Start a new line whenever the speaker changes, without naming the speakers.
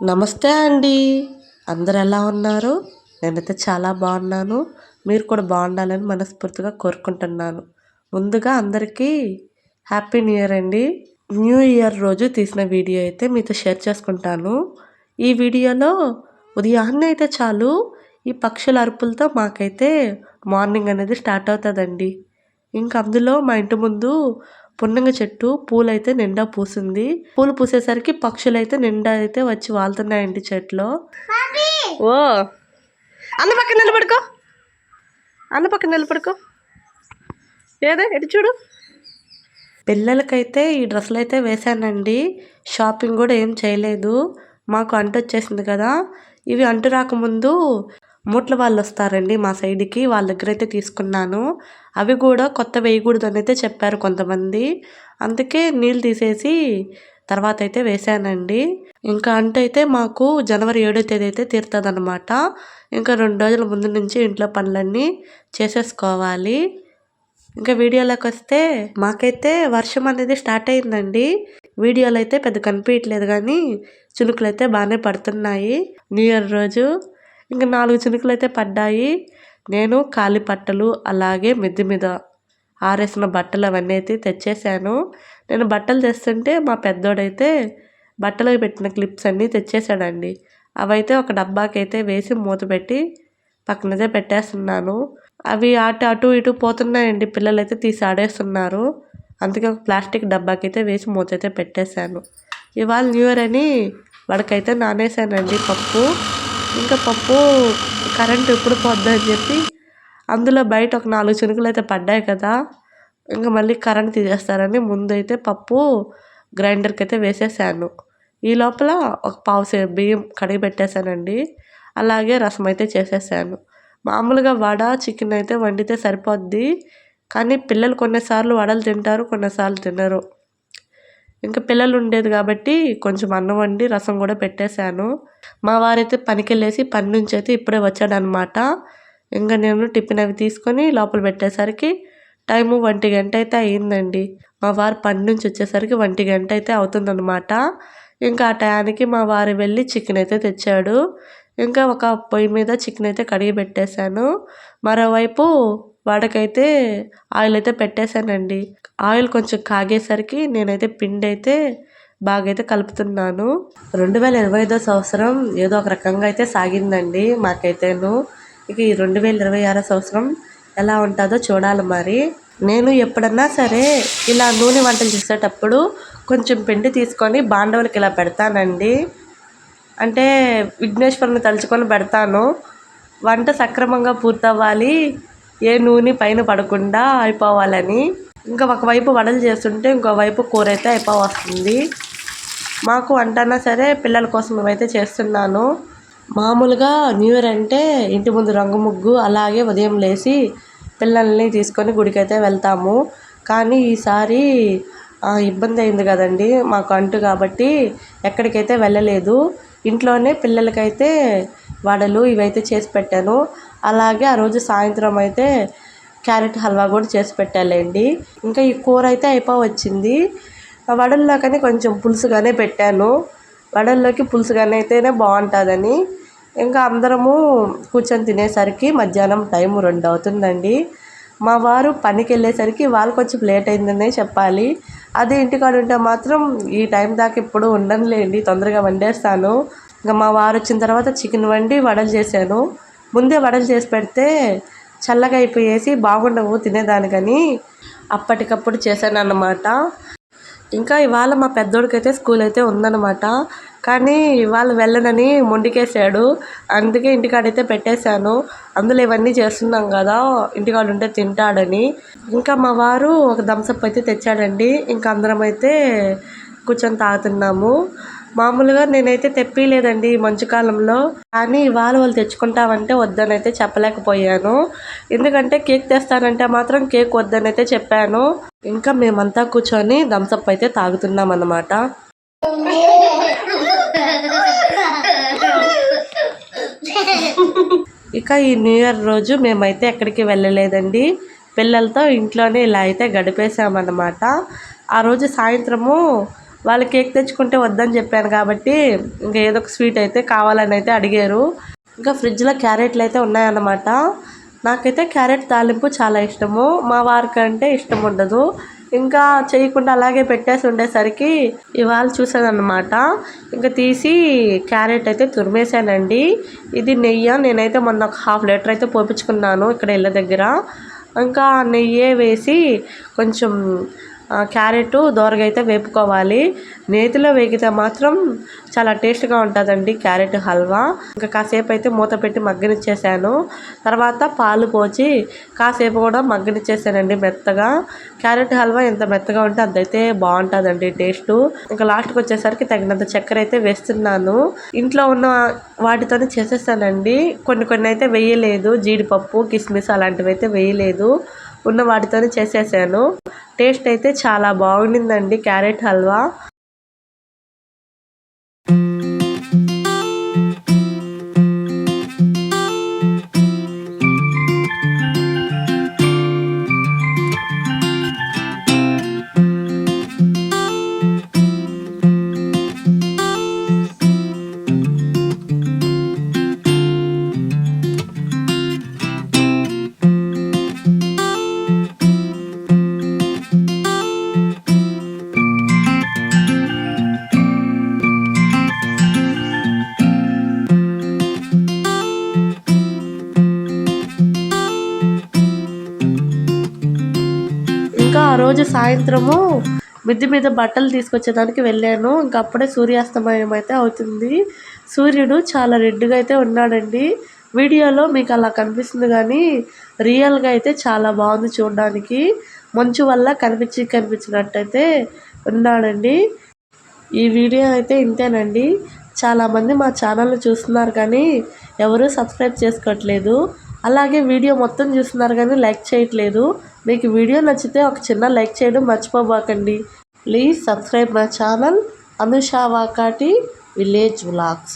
నమస్తే అండి. అందరూ ఎలా ఉన్నారు? నేనైతే చాలా బాగున్నాను. మీరు కూడా బాగుండాలని మనస్ఫూర్తిగా కోరుకుంటున్నాను. ముందుగా అందరికీ హ్యాపీ న్యూ ఇయర్ అండి. న్యూ ఇయర్ రోజు తీసిన వీడియో అయితే మీతో షేర్ చేసుకుంటాను. ఈ వీడియోలో ఉదయాన్నే అయితే చాలు ఈ పక్షుల అరుపులతో మాకైతే మార్నింగ్ అనేది స్టార్ట్ అవుతుందండి. ఇంకా అందులో మా ఇంటి ముందు పున్నంగ చెట్టు పూలైతే నిండా పూసింది. పూలు పూసేసరికి పక్షులైతే నిండా అయితే వచ్చి వాళ్తున్నాయండి చెట్లో. ఓ అన్న పక్కన నిలబడుకో, అన్న పక్కన నిలబడుకో. ఏదే ఎటు చూడు. పిల్లలకైతే ఈ డ్రెస్సులు అయితే వేశానండి. షాపింగ్ కూడా ఏం చేయలేదు. మాకు అంటు వచ్చేసింది కదా. ఇవి అంటు రాకముందు మూట్ల వాళ్ళు వస్తారండి మా సైడ్కి, వాళ్ళ దగ్గర అయితే తీసుకున్నాను. అవి కూడా కొత్త వేయకూడదు అని అయితే చెప్పారు కొంతమంది. అందుకే నీళ్ళు తీసేసి తర్వాత అయితే వేసానండి. ఇంకా అయితే మాకు జనవరి 7వ తేదీ అయితే తీరుతుంది అనమాట. ఇంకా 2 రోజుల ముందు నుంచి ఇంట్లో పనులన్నీ చేసేసుకోవాలి. ఇంకా వీడియోలోకి వస్తే మాకైతే వర్షం అనేది స్టార్ట్ అయిందండి. వీడియోలో అయితే పెద్ద కనిపించట్లేదు కానీ చినుకులు అయితే బాగానే పడుతున్నాయి. న్యూ ఇయర్ రోజు ఇంకా 4 చినుకులు అయితే పడ్డాయి. నేను కాలి పట్టలు అలాగే మిద్ది మీద ఆరేసిన బట్టలు అవన్నీ అయితే తెచ్చేసాను. నేను బట్టలు తెస్తుంటే మా పెద్దోడైతే బట్టలు పెట్టిన క్లిప్స్ అన్నీ తెచ్చేసాడండి. అవైతే ఒక డబ్బాకి అయితే వేసి మూత పెట్టి పక్కనదే పెట్టేస్తున్నాను. అవి అటు ఇటు పోతున్నాయండి. పిల్లలైతే తీసి ఆడేస్తున్నారు. అందుకే ఒక ప్లాస్టిక్ డబ్బాకి అయితే వేసి మూత అయితే పెట్టేశాను. ఇవాళ న్యూ ఇయర్ అని వాడికైతే నానేసానండి పప్పు. ఇంకా పప్పు కరెంట్ ఎప్పుడు పోద్దని చెప్పి అందులో బయట ఒక 4 చినుకులు అయితే పడ్డాయి కదా. ఇంకా మళ్ళీ కరెంట్ తీసేస్తారని ముందైతే పప్పు గ్రైండర్కి అయితే వేసేసాను. ఈ లోపల ఒక పావు బియ్యం కడిగి పెట్టేశానండి. అలాగే రసం అయితే చేసేసాను. మామూలుగా వడ చికెన్ అయితే వండితే సరిపోద్ది. కానీ పిల్లలు కొన్నిసార్లు వడలు తింటారు, కొన్నిసార్లు తినరు. ఇంకా పిల్లలు ఉండేది కాబట్టి కొంచెం అన్నం వండి రసం కూడా పెట్టేశాను. మా వారైతే పనికి వెళ్ళేసి పని నుంచి అయితే ఇప్పుడే వచ్చాడనమాట. ఇంకా నేను టిఫిన్ అవి తీసుకొని లోపల పెట్టేసరికి టైము 1 గంట అయితే అయ్యిందండి. మా వారు పని నుంచి వచ్చేసరికి 1 గంట అయితే అవుతుందన్నమాట. ఇంకా ఆ టయానికి మా వారు వెళ్ళి చికెన్ అయితే తెచ్చాడు. ఇంకా ఒక పొయ్యి మీద చికెన్ అయితే కడిగి పెట్టేశాను. మరోవైపు వాడికైతే ఆయిల్ అయితే పెట్టేశానండి. ఆయిల్ కొంచెం కాగేసరికి నేనైతే పిండి అయితే బాగా అయితే కలుపుతున్నాను. 2025వ సంవత్సరం ఏదో ఒక రకంగా అయితే సాగిందండి మాకైతేను. ఇక ఈ 2026వ సంవత్సరం ఎలా ఉంటుందో చూడాలి మరి. నేను ఎప్పుడన్నా సరే ఇలా నూనె వంటలు చేసేటప్పుడు కొంచెం పిండి తీసుకొని బాండవులకి ఇలా పెడతానండి. అంటే విఘ్నేశ్వరుని తలుచుకొని పెడతాను. వంట సక్రమంగా పూర్తవ్వాలి, ఏ నూనె పైన పడకుండా అయిపోవాలని. ఇంకా ఒకవైపు వడలు చేస్తుంటే ఇంకోవైపు కూర అయితే అయిపోవస్తుంది. మాకు వంట అన్నా సరే పిల్లల కోసం మేమైతే చేస్తున్నాను. మామూలుగా న్యూ ఇయర్ అంటే ఇంటి ముందు రంగు ముగ్గు అలాగే ఉదయం లేచి పిల్లల్ని తీసుకొని గుడికైతే వెళ్తాము. కానీ ఈసారి ఇబ్బంది అయింది కదండి మాకు అంటు కాబట్టి ఎక్కడికైతే వెళ్ళలేదు. ఇంట్లోనే పిల్లలకైతే వడలు ఇవైతే చేసి పెట్టాను. అలాగే ఆ రోజు సాయంత్రం అయితే క్యారెట్ హల్వా కూడా చేసి పెట్టాలండి. ఇంకా ఈ కూర అయితే అయిపోవచ్చింది. వడల్లోకని కొంచెం పులుసుగానే పెట్టాను. వడల్లోకి పులుసుగానే అయితేనే బాగుంటుందని. ఇంకా అందరము కూర్చొని తినేసరికి మధ్యాహ్నం టైం 2 అవుతుందండి. మా వారు పనికి వెళ్ళేసరికి వాళ్ళు కొంచెం లేట్ అయిందనే చెప్పాలి. అదే ఇంటికాడ ఉంటే మాత్రం ఈ టైం దాకా ఇప్పుడు ఉండనులేండి, తొందరగా వండేస్తాను. ఇంకా మా వారు వచ్చిన తర్వాత చికెన్ వండి వడలు చేశాను. ముందే వడలు చేసి పెడితే చల్లగా అయిపోయేసి బాగుండవు తినేదానికని అప్పటికప్పుడు చేశాను అన్నమాట. ఇంకా ఇవాళ మా పెద్దోడికైతే స్కూల్ అయితే ఉందన్నమాట. కానీ ఇవాళ వెళ్ళనని మొండికేసాడు. అందుకే ఇంటికాడైతే పెట్టేశాను. అందులో ఇవన్నీ చేస్తున్నాం కదా, ఇంటికాడ ఉంటే తింటాడని. ఇంకా మా వారు ఒక థమ్సప్ అయితే తెచ్చాడండి. ఇంకా అందరం అయితే కూర్చొని తాగుతున్నాము. మామూలుగా నేనైతే తెప్పిలేదండి ఈ మంచుకాలంలో. కానీ ఇవాళ వాళ్ళు తెచ్చుకుంటామంటే వద్దని అయితే చెప్పలేకపోయాను. ఎందుకంటే కేక్ తెస్తానంటే మాత్రం కేక్ వద్దని అయితే చెప్పాను. ఇంకా మేమంతా కూర్చొని థమ్సప్ అయితే తాగుతున్నాం అన్నమాట. ఇక ఈ న్యూ ఇయర్ రోజు మేమైతే ఎక్కడికి వెళ్ళలేదండి. పిల్లలతో ఇంట్లోనే ఇలా అయితే గడిపేసామన్నమాట. ఆ రోజు సాయంత్రము వాళ్ళు కేక్ తెచ్చుకుంటే వద్దని చెప్పాను కాబట్టి ఇంకా ఏదో ఒక స్వీట్ అయితే కావాలని అయితే అడిగారు. ఇంకా ఫ్రిడ్జ్లో క్యారెట్లు అయితే ఉన్నాయన్నమాట. నాకైతే క్యారెట్ తాలింపు చాలా ఇష్టము, మా వారికంటే ఇష్టం ఉండదు. ఇంకా చేయకుండా అలాగే పెట్టేసి ఉండేసరికి ఇవాళ చూసానన్నమాట. ఇంకా తీసి క్యారెట్ అయితే తురిమేసానండి. ఇది నెయ్యి, నేనైతే మొన్న ఒక 1/2 లీటర్ అయితే పోపించుకున్నాను ఇక్కడ ఇళ్ళ దగ్గర. ఇంకా నెయ్యి వేసి కొంచెం క్యారెట్ దోరగా అయితే వేపుకోవాలి. నేతిలో వేగితే మాత్రం చాలా టేస్ట్గా ఉంటుందండి క్యారెట్ హల్వా. ఇంకా కాసేపు అయితే మూత పెట్టి మగ్గనిచ్చేసాను. తర్వాత పాలు పోసి కాసేపు కూడా మగ్గనిచ్చేసానండి మెత్తగా. క్యారెట్ హల్వా ఎంత మెత్తగా ఉంటే అదైతే బాగుంటుందండి టేస్ట్. ఇంకా లాస్ట్కి వచ్చేసరికి తగినంత చక్కెర అయితే వేస్తున్నాను. ఇంట్లో ఉన్న వాటితోనే చేసేసానండి. కొన్ని అయితే వేయలేదు, జీడిపప్పు కిస్మిస్ అలాంటివి అయితే వేయలేదు, ఉన్న వాటితోనే చేసేసాను. టేస్ట్ అయితే చాలా బాగుండిందండి క్యారెట్ హల్వా. ఇంకా ఆ రోజు సాయంత్రము మిద్ది మీద బట్టలు తీసుకొచ్చేదానికి వెళ్ళాను. ఇంకా అప్పుడే సూర్యాస్తమయం అయితే అవుతుంది. సూర్యుడు చాలా రెడ్గా అయితే ఉన్నాడండి. వీడియోలో మీకు అలా కనిపిస్తుంది కానీ రియల్గా అయితే చాలా బాగుంది చూడడానికి. మంచు వల్ల కనిపించినట్టయితే ఉన్నాడండి. ఈ వీడియో అయితే ఇంతేనండి. చాలామంది మా ఛానల్ని చూస్తున్నారు కానీ ఎవరూ సబ్స్క్రైబ్ చేసుకోవట్లేదు. అలాగే వీడియో మొత్తం చూస్తున్నారు కానీ లైక్ చేయట్లేదు. మీకు వీడియో నచ్చితే ఒక చిన్న లైక్ చేయడం మర్చిపోబాకండి. Please subscribe my channel Anusha Vakati village vlogs.